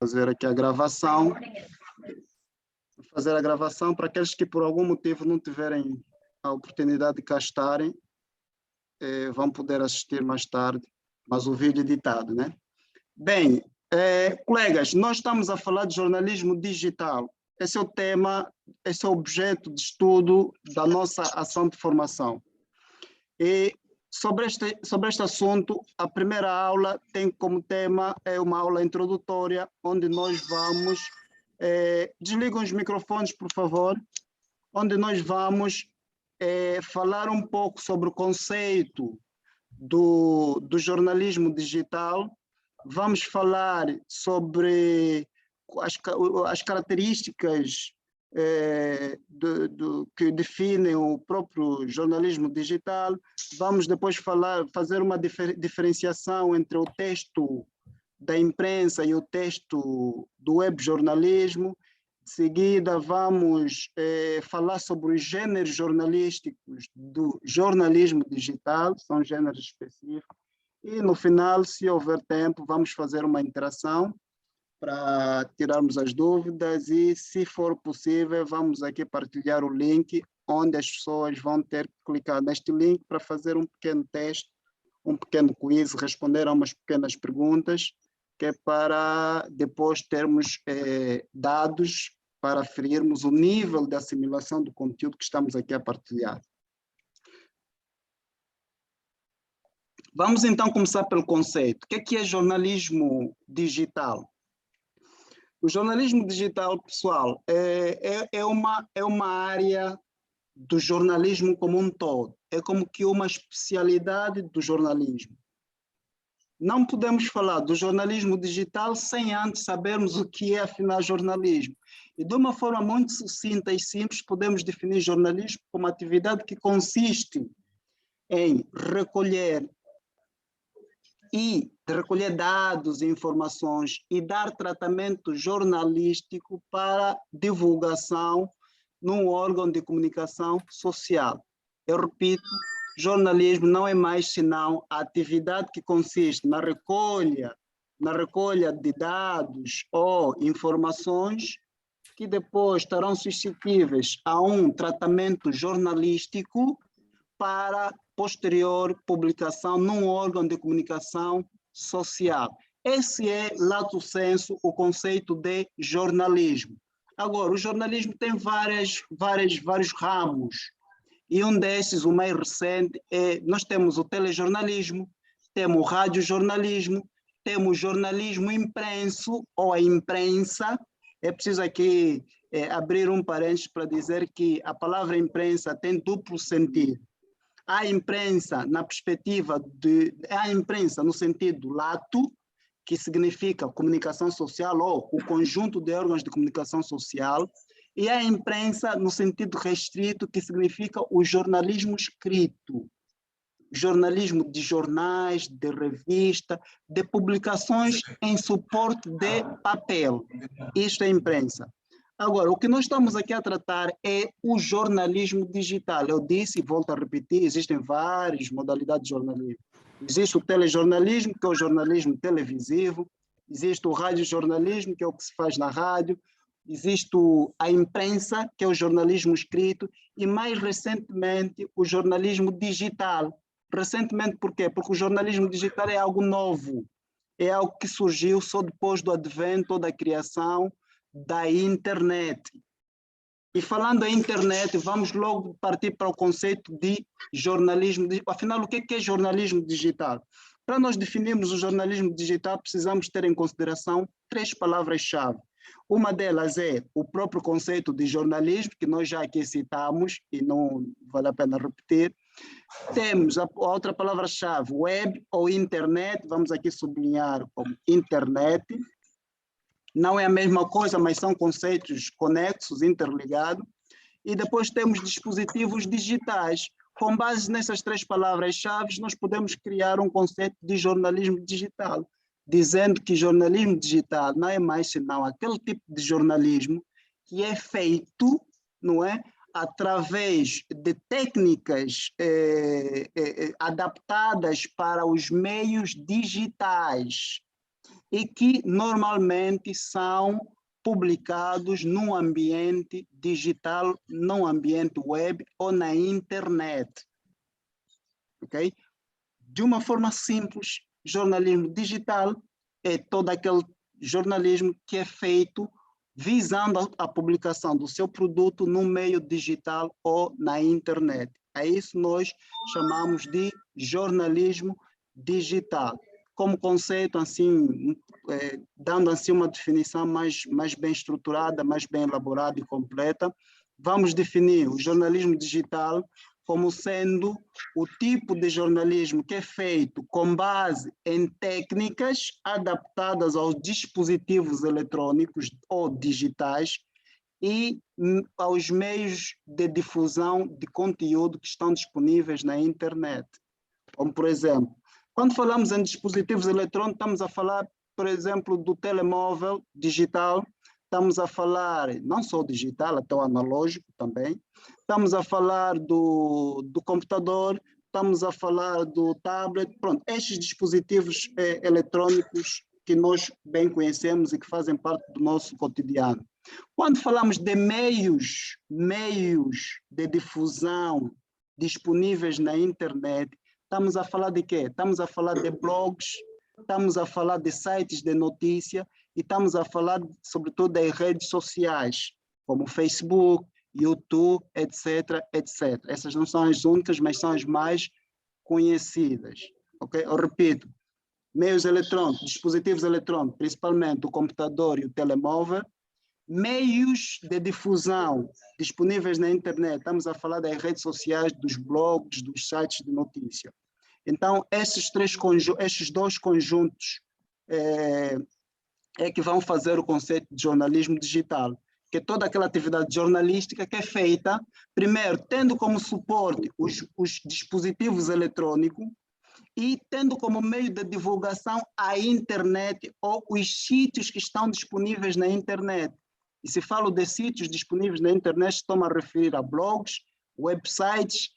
fazer aqui a gravação. Vou fazer a gravação para aqueles que por algum motivo não tiverem a oportunidade de cá estarem, vão poder assistir mais tarde, mas o vídeo editado, né? Bem, colegas, nós estamos a falar de jornalismo digital. Esse é o tema, esse é o objeto de estudo da nossa ação de formação. E sobre este assunto, a primeira aula tem como tema uma aula introdutória, onde nós vamos... desligam os microfones, por favor. Onde nós vamos falar um pouco sobre o conceito do jornalismo digital. Vamos falar sobre as características que definem o próprio jornalismo digital. Vamos depois fazer uma diferenciação entre o texto da imprensa e o texto do webjornalismo. De seguida, vamos falar sobre os gêneros jornalísticos do jornalismo digital, são gêneros específicos. E, no final, se houver tempo, vamos fazer uma interação para tirarmos as dúvidas e, se for possível, vamos aqui partilhar o link onde as pessoas vão ter que clicar neste link para fazer um pequeno teste, um pequeno quiz, responder a umas pequenas perguntas, que é para depois termos dados para aferirmos o nível de assimilação do conteúdo que estamos aqui a partilhar. Vamos então começar pelo conceito. O que é jornalismo digital? O jornalismo digital, pessoal, é uma área do jornalismo como um todo. É como que uma especialidade do jornalismo. Não podemos falar do jornalismo digital sem antes sabermos o que é, afinal, jornalismo. E de uma forma muito sucinta e simples, podemos definir jornalismo como atividade que consiste em recolher dados e informações e dar tratamento jornalístico para divulgação num órgão de comunicação social. Eu repito, jornalismo não é mais senão a atividade que consiste na recolha de dados ou informações que depois estarão suscetíveis a um tratamento jornalístico para posterior publicação num órgão de comunicação social. Esse é, lato sensu, o conceito de jornalismo. Agora, o jornalismo tem vários ramos, e um desses, o mais recente, nós temos o telejornalismo, temos o radiojornalismo, temos jornalismo impresso ou a imprensa. É preciso aqui abrir um parênteses para dizer que a palavra imprensa tem duplo sentido. A imprensa na perspectiva a imprensa no sentido lato, que significa comunicação social ou o conjunto de órgãos de comunicação social, e a imprensa no sentido restrito, que significa o jornalismo escrito, jornalismo de jornais, de revista, de publicações em suporte de papel. Isto é imprensa. Agora, o que nós estamos aqui a tratar é o jornalismo digital. Eu disse e volto a repetir, existem várias modalidades de jornalismo. Existe o telejornalismo, que é o jornalismo televisivo, existe o radiojornalismo, que é o que se faz na rádio, existe a imprensa, que é o jornalismo escrito, e mais recentemente o jornalismo digital. Recentemente por quê? Porque o jornalismo digital é algo novo, é algo que surgiu só depois do advento, da criação da internet. E falando em internet, vamos logo partir para o conceito de jornalismo. Afinal, o que é jornalismo digital? Para nós definirmos o jornalismo digital, precisamos ter em consideração 3 palavras-chave. Uma delas é o próprio conceito de jornalismo, que nós já aqui citamos e não vale a pena repetir. Temos a outra palavra-chave, web ou internet, vamos aqui sublinhar como internet. Não é a mesma coisa, mas são conceitos conexos, interligados. E depois temos dispositivos digitais. Com base nessas 3 palavras-chave, nós podemos criar um conceito de jornalismo digital, dizendo que jornalismo digital não é mais senão aquele tipo de jornalismo que é feito, não é, através de técnicas adaptadas para os meios digitais. e que normalmente são publicados num ambiente digital, num ambiente web ou na internet. Ok? De uma forma simples, jornalismo digital é todo aquele jornalismo que é feito visando a publicação do seu produto no meio digital ou na internet. É isso nós chamamos de jornalismo digital. Como conceito, assim, dando assim uma definição mais bem estruturada, mais bem elaborada e completa, vamos definir o jornalismo digital como sendo o tipo de jornalismo que é feito com base em técnicas adaptadas aos dispositivos eletrônicos ou digitais e aos meios de difusão de conteúdo que estão disponíveis na internet. Como, por exemplo, quando falamos em dispositivos eletrônicos, estamos a falar, por exemplo, do telemóvel digital, estamos a falar não só digital, até o analógico também, estamos a falar do computador, estamos a falar do tablet, pronto, estes dispositivos eletrônicos que nós bem conhecemos e que fazem parte do nosso cotidiano. Quando falamos de meios de difusão disponíveis na internet, estamos a falar de quê? Estamos a falar de blogs, estamos a falar de sites de notícia e estamos a falar, sobretudo, das redes sociais, como Facebook, YouTube, etc, etc. Essas não são as únicas, mas são as mais conhecidas. Okay? Eu repito, meios eletrônicos, dispositivos eletrônicos, principalmente o computador e o telemóvel, meios de difusão disponíveis na internet, estamos a falar das redes sociais, dos blogs, dos sites de notícia. Então, esses dois conjuntos é que vão fazer o conceito de jornalismo digital, que é toda aquela atividade jornalística que é feita, primeiro, tendo como suporte os dispositivos eletrônicos e tendo como meio de divulgação a internet ou os sítios que estão disponíveis na internet. E se falo de sítios disponíveis na internet, estou-me a referir a blogs, websites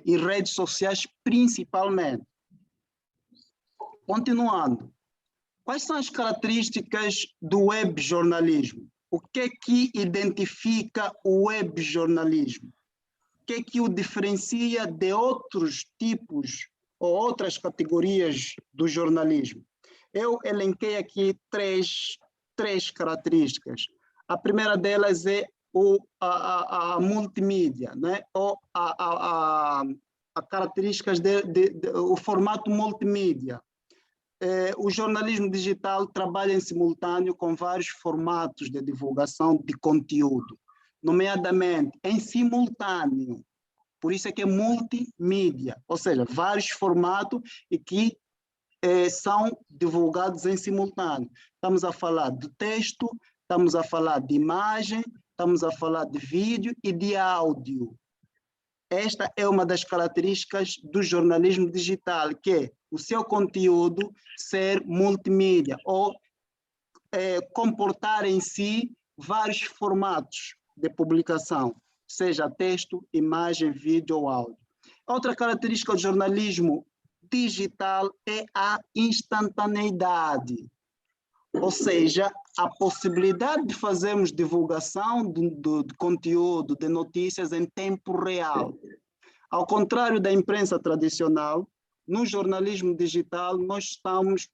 e redes sociais principalmente. Continuando, quais são as características do webjornalismo? O que é que identifica o webjornalismo? O que é que o diferencia de outros tipos ou outras categorias do jornalismo? Eu elenquei aqui três características. A primeira delas é a multimídia, né? Ou a características o formato multimídia. O jornalismo digital trabalha em simultâneo com vários formatos de divulgação de conteúdo, nomeadamente em simultâneo. Por isso é que é multimídia, ou seja, vários formatos e que são divulgados em simultâneo. Estamos a falar de texto, estamos a falar de imagem, estamos a falar de vídeo e de áudio. Esta é uma das características do jornalismo digital, que é o seu conteúdo ser multimídia ou comportar em si vários formatos de publicação, seja texto, imagem, vídeo ou áudio. Outra característica do jornalismo digital é a instantaneidade, ou seja, a possibilidade de fazermos divulgação de conteúdo, de notícias em tempo real. Ao contrário da imprensa tradicional, no jornalismo digital nós estamos,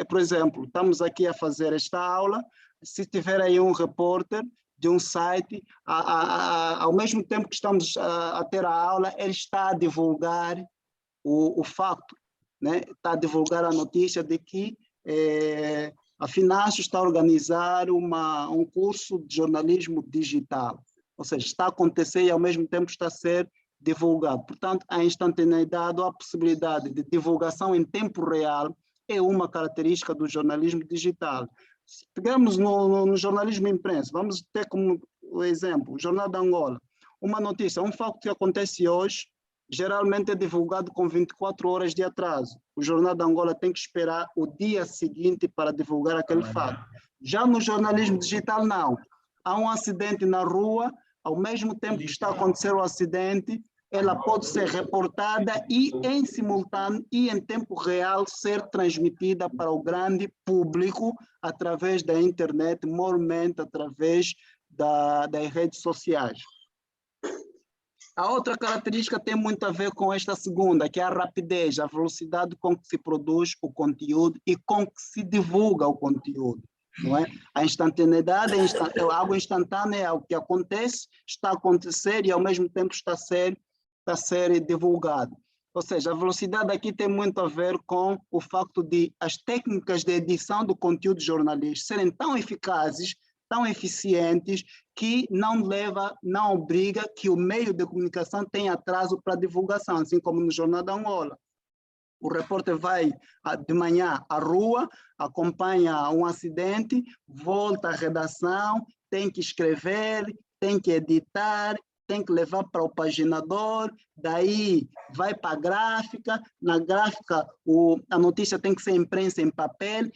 por exemplo, estamos aqui a fazer esta aula, se tiver aí um repórter de um site, ao mesmo tempo que estamos a ter a aula, ele está a divulgar o facto, né? Está a divulgar a notícia de que a Finasio está a organizar um curso de jornalismo digital, ou seja, está a acontecer e ao mesmo tempo está a ser divulgado. Portanto, a instantaneidade ou a possibilidade de divulgação em tempo real é uma característica do jornalismo digital. Se pegamos no jornalismo impresso, vamos ter como exemplo o Jornal de Angola. Uma notícia, um facto que acontece hoje, geralmente é divulgado com 24 horas de atraso. O Jornal de Angola tem que esperar o dia seguinte para divulgar aquele fato. Já no jornalismo digital, não. Há um acidente na rua, ao mesmo tempo que está a acontecer o acidente, ela pode ser reportada e em simultâneo e em tempo real ser transmitida para o grande público através da internet, mormente através das redes sociais. A outra característica tem muito a ver com esta segunda, que é a rapidez, a velocidade com que se produz o conteúdo e com que se divulga o conteúdo. Não é? A instantaneidade é algo instantâneo, é algo que acontece, está a acontecer e ao mesmo tempo está a ser divulgado. Ou seja, a velocidade aqui tem muito a ver com o facto de as técnicas de edição do conteúdo jornalístico serem tão eficazes, tão eficientes, que não obriga que o meio de comunicação tenha atraso para divulgação, assim como no Jornal da Angola. O repórter vai de manhã à rua, acompanha um acidente, volta à redação, tem que escrever, tem que editar, tem que levar para o paginador, daí vai para a gráfica, na gráfica a notícia tem que ser impressa em papel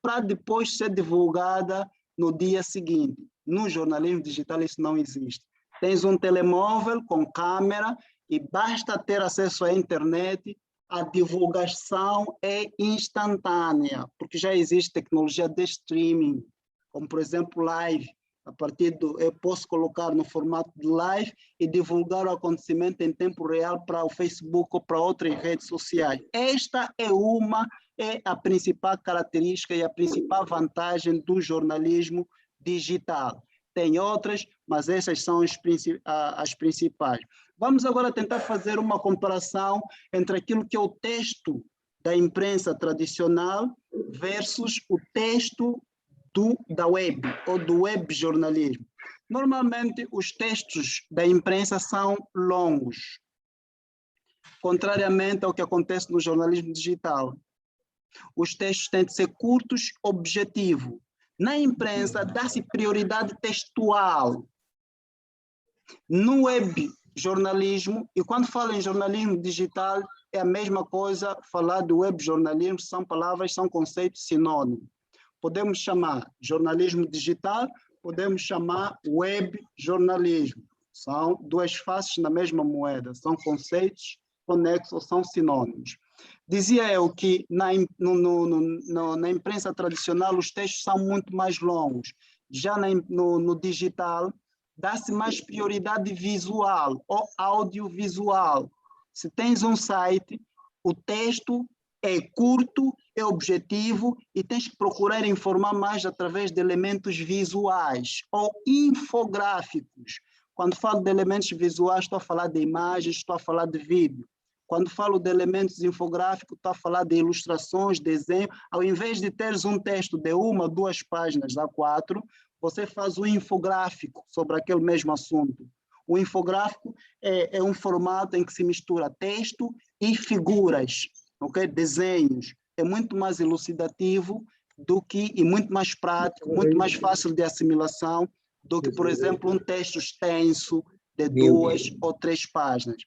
para depois ser divulgada no dia seguinte. No jornalismo digital isso não existe. Tens um telemóvel com câmera e basta ter acesso à internet, a divulgação é instantânea, porque já existe tecnologia de streaming, como por exemplo live. A partir eu posso colocar no formato de live e divulgar o acontecimento em tempo real para o Facebook ou para outras redes sociais. Esta é a principal característica e a principal vantagem do jornalismo digital. Tem outras, mas essas são as principais. Vamos agora tentar fazer uma comparação entre aquilo que é o texto da imprensa tradicional versus o texto da web ou do web jornalismo. Normalmente, os textos da imprensa são longos, contrariamente ao que acontece no jornalismo digital. Os textos têm de ser curtos, objetivos. Na imprensa, dá-se prioridade textual. No web jornalismo, e quando falo em jornalismo digital, é a mesma coisa falar do web jornalismo, são palavras, são conceitos sinônimos. Podemos chamar jornalismo digital, podemos chamar web jornalismo. São duas faces na mesma moeda, são conceitos conexos, são sinônimos. Dizia eu que na imprensa tradicional os textos são muito mais longos. Já no digital, dá-se mais prioridade visual ou audiovisual. Se tens um site, o texto é curto, é objetivo e tens que procurar informar mais através de elementos visuais ou infográficos. Quando falo de elementos visuais, estou a falar de imagens, estou a falar de vídeo. Quando falo de elementos infográficos, estou a falar de ilustrações, desenho. Ao invés de teres um texto de 1, 2 páginas, A4, você faz um infográfico sobre aquele mesmo assunto. O infográfico é um formato em que se mistura texto e figuras, okay? Desenhos. É muito mais elucidativo e muito mais prático, muito mais fácil de assimilação do que, por exemplo, um texto extenso de 2 ou 3 páginas.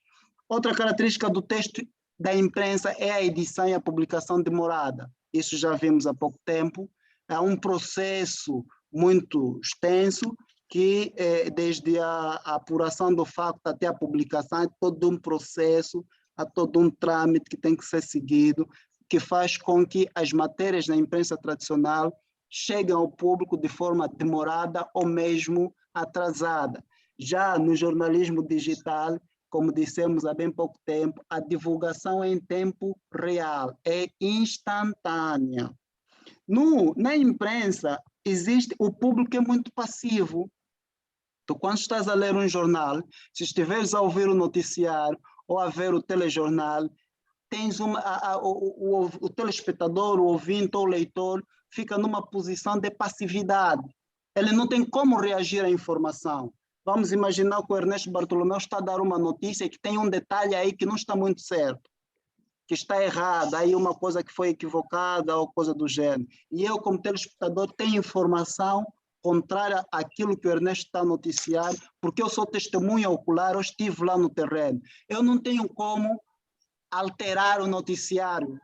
Outra característica do texto da imprensa é a edição e a publicação demorada. Isso já vimos há pouco tempo. É um processo muito extenso que, desde a apuração do facto até a publicação, é todo um processo, há todo um trâmite que tem que ser seguido, que faz com que as matérias na imprensa tradicional cheguem ao público de forma demorada ou mesmo atrasada. Já no jornalismo digital, como dissemos há bem pouco tempo, a divulgação é em tempo real, é instantânea. Na imprensa, o público é muito passivo. Tu, quando estás a ler um jornal, se estiveres a ouvir o noticiário ou a ver o telejornal, tens o telespectador, o ouvinte ou o leitor fica numa posição de passividade. Ele não tem como reagir à informação. Vamos imaginar que o Ernesto Bartolomeu está a dar uma notícia e que tem um detalhe aí que não está muito certo, que está errado, aí uma coisa que foi equivocada ou coisa do gênero. E eu, como telespectador, tenho informação contrária àquilo que o Ernesto está a noticiar, porque eu sou testemunha ocular, eu estive lá no terreno. Eu não tenho como alterar o noticiário,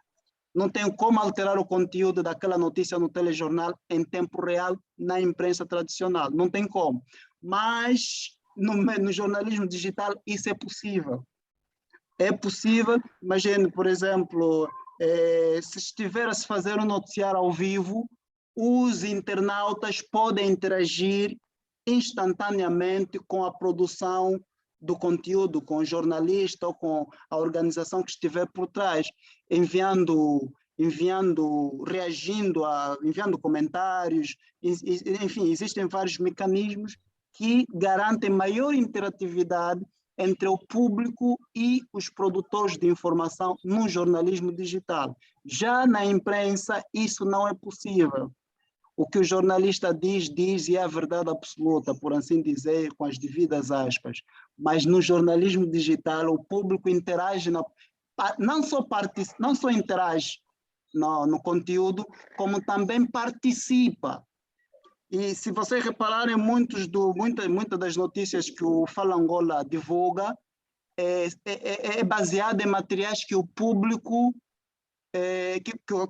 não tenho como alterar o conteúdo daquela notícia no telejornal em tempo real na imprensa tradicional, não tem como. Mas no jornalismo digital isso é possível. É possível, imagine, por exemplo, se estiver a se fazer um noticiário ao vivo, os internautas podem interagir instantaneamente com a produção do conteúdo, com o jornalista ou com a organização que estiver por trás, enviando comentários, enfim, existem vários mecanismos que garantem maior interatividade entre o público e os produtores de informação no jornalismo digital. Já na imprensa, isso não é possível. O que o jornalista diz e é a verdade absoluta, por assim dizer, com as devidas aspas. Mas no jornalismo digital, o público interage, não só interage no conteúdo, como também participa. E se vocês repararem, muitas das notícias que o Fala Angola divulga é baseada em materiais que o público,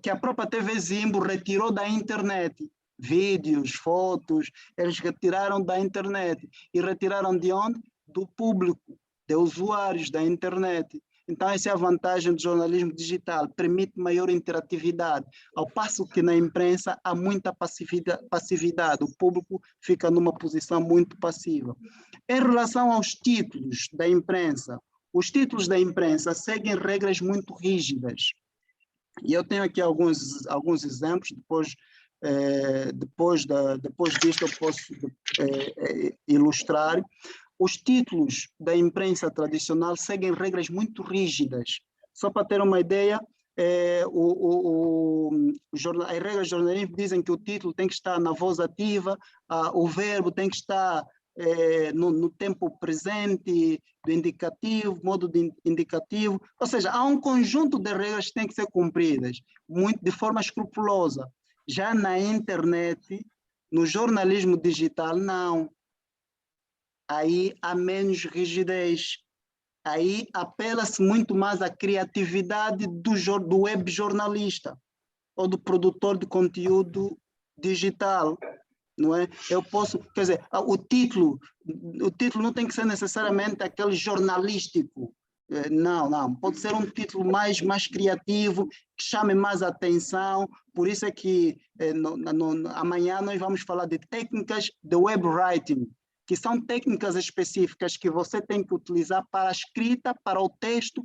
que a própria TV Zimbo retirou da internet. Vídeos, fotos, eles retiraram da internet. E retiraram de onde? Do público, de usuários da internet. Então, essa é a vantagem do jornalismo digital, permite maior interatividade, ao passo que na imprensa há muita passividade, o público fica numa posição muito passiva. Em relação aos títulos da imprensa, os títulos da imprensa seguem regras muito rígidas. E eu tenho aqui alguns exemplos, depois disto eu posso ilustrar. Os títulos da imprensa tradicional seguem regras muito rígidas. Só para ter uma ideia, as regras jornalísticas dizem que o título tem que estar na voz ativa, o verbo tem que estar no tempo presente, do indicativo, modo de indicativo. Ou seja, há um conjunto de regras que têm que ser cumpridas, de forma escrupulosa. Já na internet, no jornalismo digital, não. Aí há menos rigidez. Aí apela-se muito mais à criatividade do web jornalista ou do produtor de conteúdo digital, não é? Eu posso, quer dizer, o título não tem que ser necessariamente aquele jornalístico. Não, pode ser um título mais criativo, que chame mais atenção. Por isso é que amanhã nós vamos falar de técnicas de web writing, que são técnicas específicas que você tem que utilizar para a escrita, para o texto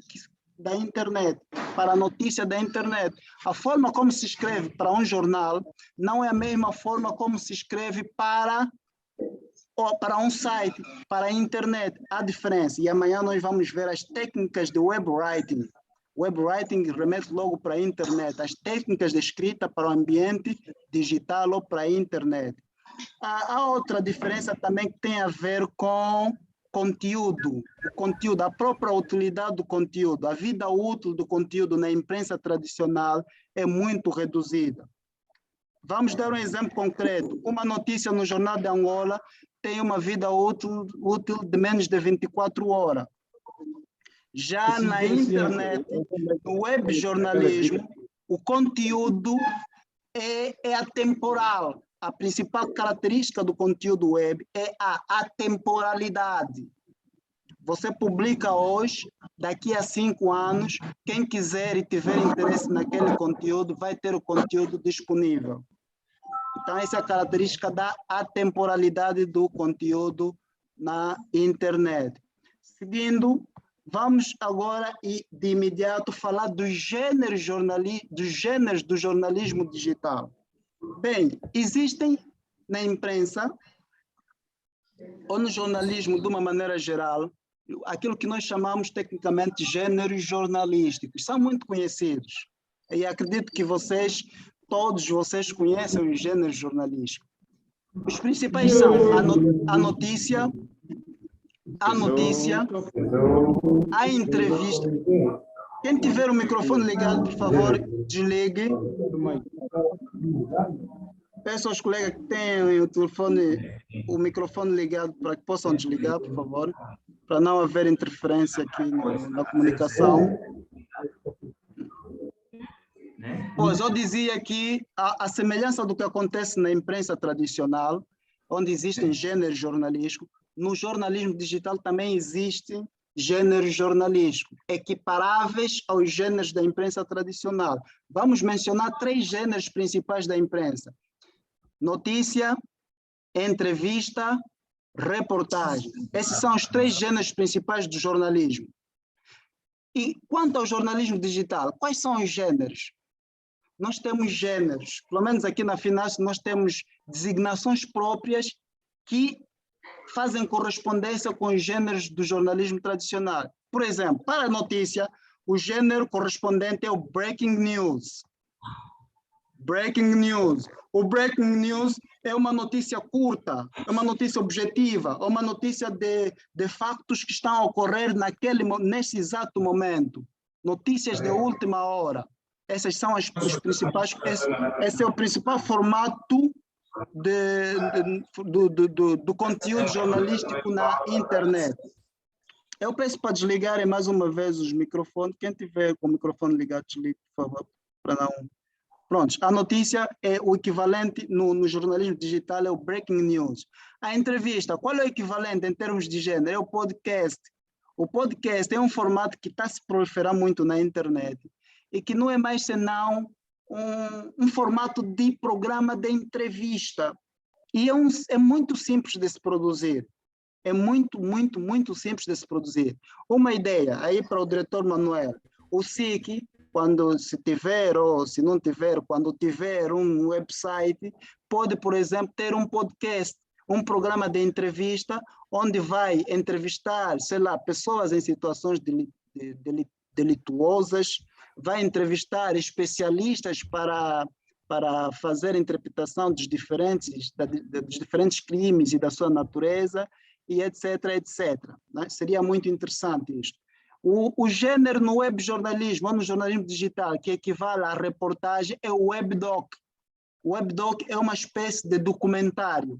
da internet, para a notícia da internet. A forma como se escreve para um jornal não é a mesma forma como se escreve para um site, para a internet. Há diferença. E amanhã nós vamos ver as técnicas de web writing. Web writing remete logo para a internet. As técnicas de escrita para o ambiente digital ou para a internet. Há outra diferença também que tem a ver com conteúdo. O conteúdo, a própria utilidade do conteúdo, a vida útil do conteúdo na imprensa tradicional é muito reduzida. Vamos dar um exemplo concreto. Uma notícia no Jornal de Angola tem uma vida útil de menos de 24 horas. Já na internet, no web jornalismo, o conteúdo é atemporal. A principal característica do conteúdo web é a atemporalidade. Você publica hoje, daqui a 5 anos, quem quiser e tiver interesse naquele conteúdo, vai ter o conteúdo disponível. Então, essa é a característica da atemporalidade do conteúdo na internet. Seguindo, vamos agora e de imediato falar dos gêneros do jornalismo digital. Bem, existem na imprensa ou no jornalismo de uma maneira geral, aquilo que nós chamamos tecnicamente de gêneros jornalísticos. São muito conhecidos. E acredito que todos vocês conhecem os gêneros jornalísticos. Os principais são a notícia, a entrevista. Quem tiver o microfone ligado, por favor, desligue. Peço aos colegas que tenham o microfone ligado para que possam desligar, por favor, para não haver interferência aqui na comunicação. Pois, eu dizia que a semelhança do que acontece na imprensa tradicional, onde existem gêneros jornalísticos, no jornalismo digital também existem gêneros jornalísticos, equiparáveis aos gêneros da imprensa tradicional. Vamos mencionar 3 gêneros principais da imprensa: notícia, entrevista, reportagem. Esses são os 3 gêneros principais do jornalismo. E quanto ao jornalismo digital, quais são os gêneros? Nós temos gêneros, pelo menos aqui na FINASC nós temos designações próprias que fazem correspondência com os gêneros do jornalismo tradicional. Por exemplo, para a notícia, o gênero correspondente é o breaking news. Breaking news. O breaking news é uma notícia curta, é uma notícia objetiva, é uma notícia de factos que estão a ocorrer nesse exato momento. Notícias de última hora. Essas são os principais, esse é o principal formato do conteúdo jornalístico na internet. Eu peço para desligarem mais uma vez os microfones. Quem tiver com o microfone ligado, desligue, por favor, para não... Pronto, a notícia é o equivalente no jornalismo digital, é o breaking news. A entrevista, qual é o equivalente em termos de gênero? É o podcast. O podcast é um formato que está a se proliferar muito na internet e que não é mais senão um formato de programa de entrevista. E é muito simples de se produzir. É muito simples de se produzir. Uma ideia aí para o diretor Manuel. O SIC, quando se tiver ou se não tiver, quando tiver um website, pode, por exemplo, ter um podcast, um programa de entrevista, onde vai entrevistar, sei lá, pessoas em situações delituosas, vai entrevistar especialistas para fazer a interpretação dos diferentes crimes e da sua natureza, e etc, etc. Né? Seria muito interessante isto. O gênero no webjornalismo, ou no jornalismo digital, que equivale à reportagem, é o webdoc. O webdoc é uma espécie de documentário.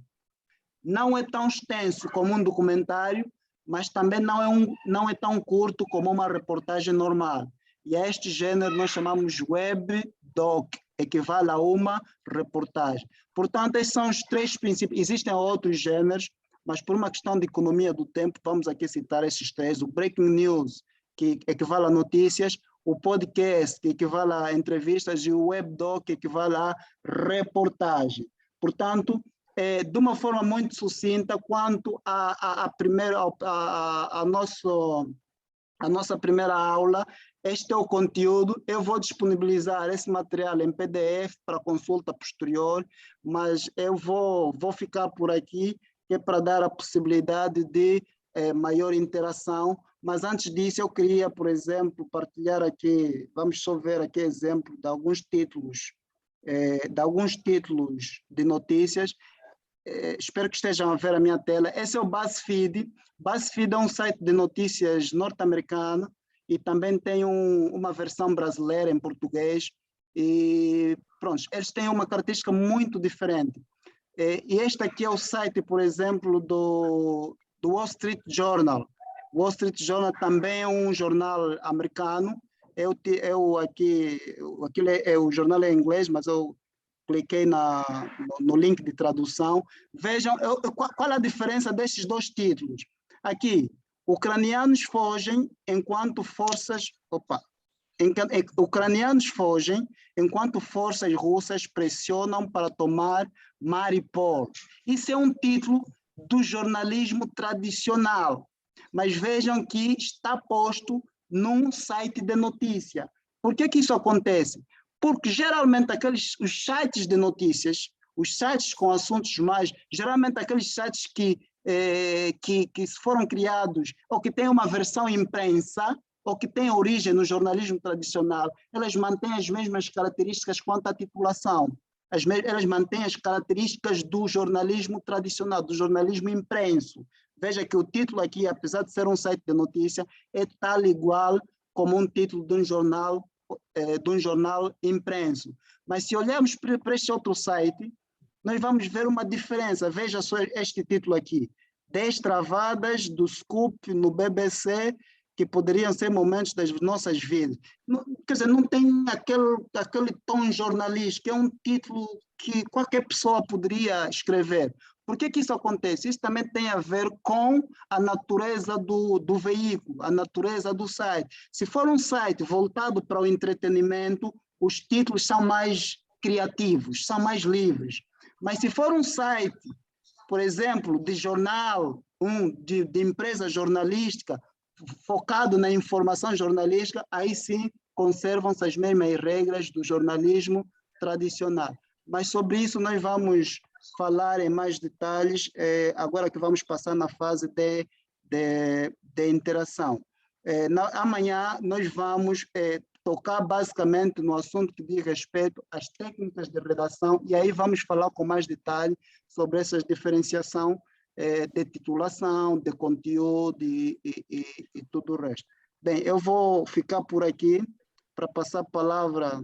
Não é tão extenso como um documentário, mas também não é tão curto como uma reportagem normal. E a este gênero nós chamamos webdoc, equivale a uma reportagem. Portanto, esses são os 3 princípios. Existem outros gêneros, mas por uma questão de economia do tempo, vamos aqui citar esses 3. O breaking news, que equivale a notícias, o podcast, que equivale a entrevistas, e o webdoc, que equivale a reportagem. Portanto, de uma forma muito sucinta, quanto a nossa primeira aula, este é o conteúdo. Eu vou disponibilizar esse material em PDF para consulta posterior, mas eu vou ficar por aqui, que é para dar a possibilidade de maior interação. Mas antes disso, eu queria, por exemplo, partilhar aqui, vamos só ver aqui exemplo de alguns títulos de notícias. Espero que estejam a ver a minha tela. Esse é o BuzzFeed. BuzzFeed é um site de notícias norte-americano e também tem uma versão brasileira em português. E pronto, eles têm uma característica muito diferente. E este aqui é o site, por exemplo, do Wall Street Journal. O Wall Street Journal também é um jornal americano. Aquilo o jornal é em inglês, mas eu cliquei no link de tradução. Vejam qual a diferença destes 2 títulos. Aqui, ucranianos fogem enquanto forças... Ucranianos fogem enquanto forças russas pressionam para tomar Mariupol. Isso é um título do jornalismo tradicional, mas vejam que está posto num site de notícia. Por que isso acontece? Porque geralmente os sites de notícias, os sites com assuntos mais, geralmente aqueles sites que foram criados ou que têm uma versão imprensa, ou que têm origem no jornalismo tradicional, elas mantêm as mesmas características quanto à titulação. Elas mantêm as características do jornalismo tradicional, do jornalismo impresso. Veja que o título aqui, apesar de ser um site de notícia, é tal igual como um título de um jornal impresso. Mas se olharmos para este outro site, nós vamos ver uma diferença. Veja só este título aqui: 10 travadas do Scoop no BBC que poderiam ser momentos das nossas vidas. Não, quer dizer, não tem aquele tom jornalístico, é um título que qualquer pessoa poderia escrever. Por que que isso acontece? Isso também tem a ver com a natureza do veículo, a natureza do site. Se for um site voltado para o entretenimento, os títulos são mais criativos, são mais livres. Mas se for um site, por exemplo, de jornal, de empresa jornalística, focado na informação jornalística, aí sim conservam-se as mesmas regras do jornalismo tradicional. Mas sobre isso nós vamos falar em mais detalhes, agora que vamos passar na fase de interação. Amanhã nós vamos tocar basicamente no assunto que diz respeito às técnicas de redação, e aí vamos falar com mais detalhe sobre essa diferenciação de titulação, de conteúdo e tudo o resto. Bem, eu vou ficar por aqui para passar a palavra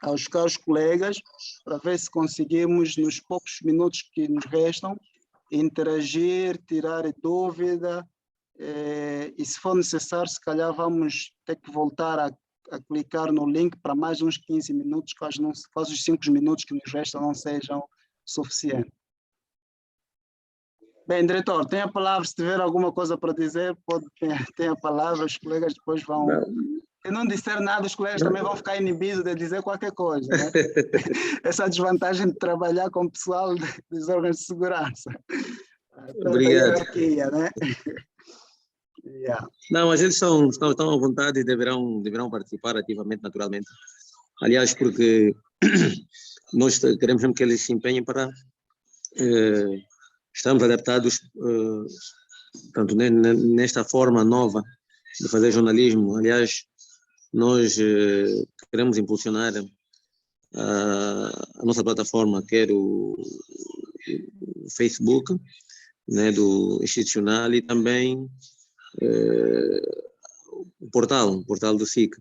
aos caros colegas, para ver se conseguimos, nos poucos minutos que nos restam, interagir, tirar dúvida, e se for necessário, se calhar vamos ter que voltar a clicar no link para mais uns 15 minutos, caso os 5 minutos que nos restam não sejam suficientes. Bem, diretor, tem a palavra, se tiver alguma coisa para dizer, tem a palavra, os colegas depois vão... Se não disser nada, os colegas também vão ficar inibidos de dizer qualquer coisa, né? Essa é a desvantagem de trabalhar com o pessoal dos órgãos de segurança. Obrigado. Né? Yeah. Não, mas eles estão à vontade e deverão participar ativamente, naturalmente. Aliás, porque nós queremos mesmo que eles se empenhem para... estamos adaptados, tanto nesta forma nova de fazer jornalismo. Aliás, nós queremos impulsionar a nossa plataforma, quer o Facebook, né, do institucional, e também o portal do SIC,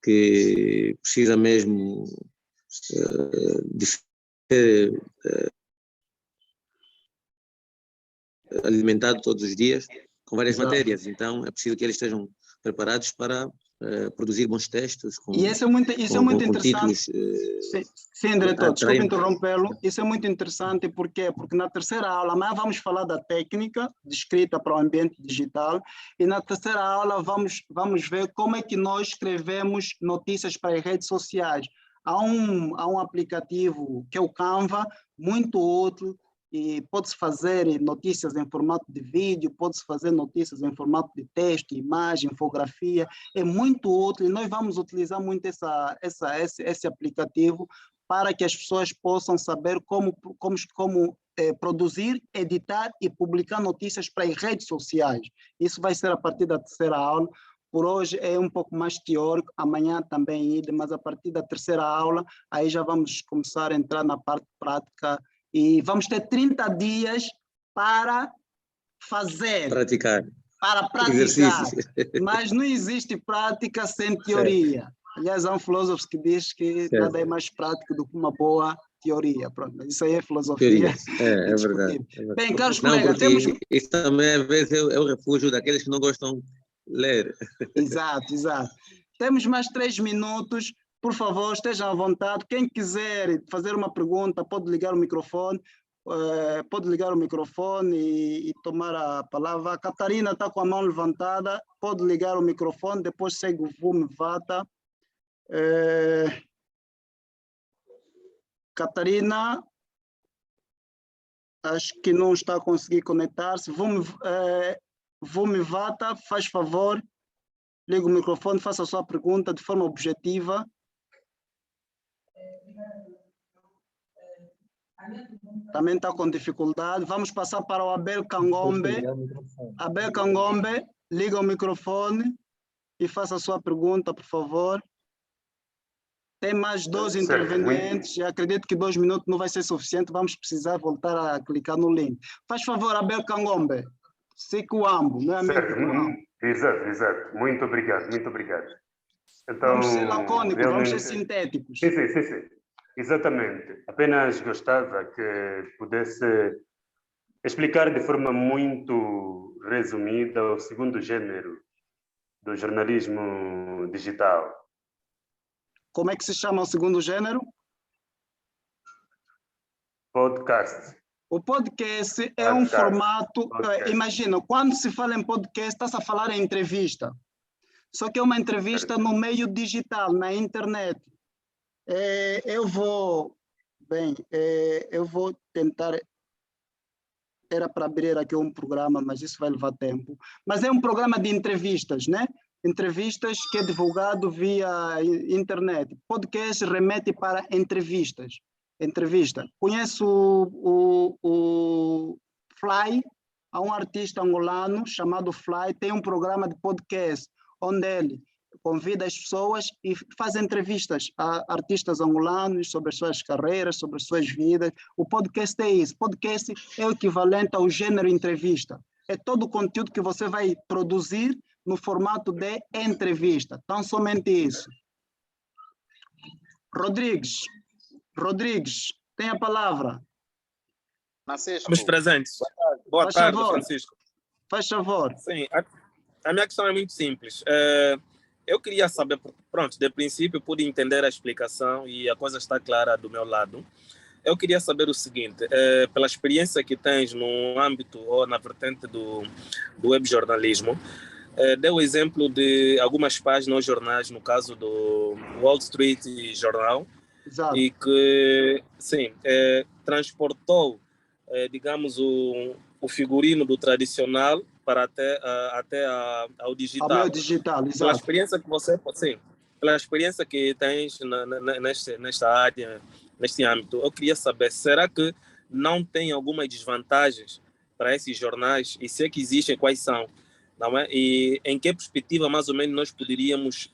que precisa mesmo de ser alimentado todos os dias com várias matérias. Então é preciso que eles estejam preparados para produzir bons textos. E isso é muito interessante. Títulos, sim, diretor, desculpe interrompê-lo. Isso é muito interessante, por quê? Porque na terceira aula, amanhã vamos falar da técnica de escrita para o ambiente digital, e na terceira aula vamos ver como é que nós escrevemos notícias para as redes sociais. Há um aplicativo que é o Canva, muito útil, e pode-se fazer notícias em formato de vídeo, pode-se fazer notícias em formato de texto, imagem, infografia, é muito útil, e nós vamos utilizar muito esse aplicativo para que as pessoas possam saber como produzir, editar e publicar notícias para as redes sociais. Isso vai ser a partir da terceira aula. Por hoje é um pouco mais teórico, amanhã também mas a partir da terceira aula, aí já vamos começar a entrar na parte prática. E vamos ter 30 dias para praticar. Para praticar. Mas não existe prática sem teoria. Certo. Aliás, há um filósofo que diz que nada é mais prático do que uma boa teoria. Pronto, mas isso aí é filosofia. É verdade. Bem, caros colegas, temos... Isso também, às vezes, é o refúgio daqueles que não gostam de ler. Exato. Temos mais 3 minutos. Por favor, estejam à vontade. Quem quiser fazer uma pergunta, pode ligar o microfone. E tomar a palavra. A Catarina está com a mão levantada. Pode ligar o microfone, depois segue o Vumivata. Catarina, acho que não está a conseguir conectar-se. Vumivata, faz favor, liga o microfone, faça a sua pergunta de forma objetiva. Também está com dificuldade. Vamos passar para o Abel Kangombe. Abel Kangombe, liga o microfone e faça a sua pergunta, por favor. Tem mais 2 intervenientes. Eu acredito que 2 minutos não vai ser suficiente. Vamos precisar voltar a clicar no link. Faz favor, Abel Kangombe. Sikuambo, não é amigo? Exato. Muito obrigado. Então, vamos ser lacônicos, vamos ser sintéticos. Sim. Exatamente. Apenas gostava que pudesse explicar de forma muito resumida o segundo gênero do jornalismo digital. Como é que se chama o segundo gênero? Podcast. O podcast é um formato... Imagina, quando se fala em podcast, está-se a falar em entrevista. Só que é uma entrevista no meio digital, na internet. Eu vou tentar... Era para abrir aqui um programa, mas isso vai levar tempo. Mas é um programa de entrevistas, né? Entrevistas que é divulgado via internet. Podcast remete para entrevistas. Entrevista. Conheço o Fly, há um artista angolano chamado Fly, tem um programa de podcast, onde ele convida as pessoas e faz entrevistas a artistas angolanos sobre as suas carreiras, sobre as suas vidas. O podcast é isso. Podcast é o equivalente ao gênero entrevista. É todo o conteúdo que você vai produzir no formato de entrevista. Então, somente isso. Rodrigues, tem a palavra. Francisco. Estamos presentes. Boa tarde, Francisco. Faz favor. Sim, a minha questão é muito simples. Eu queria saber, pronto, de princípio pude entender a explicação e a coisa está clara do meu lado. Eu queria saber o seguinte, pela experiência que tens no âmbito ou na vertente do webjornalismo, deu o exemplo de algumas páginas ou jornais, no caso do Wall Street Journal, exato, e que, sim, transportou, digamos, o figurino do tradicional para até ao digital. Ao meio digital, exato. Pela experiência que você, sim, pela experiência que tens nesta área, neste âmbito, eu queria saber, será que não tem algumas desvantagens para esses jornais? E se é que existem, quais são? Não é? E em que perspectiva, mais ou menos, nós poderíamos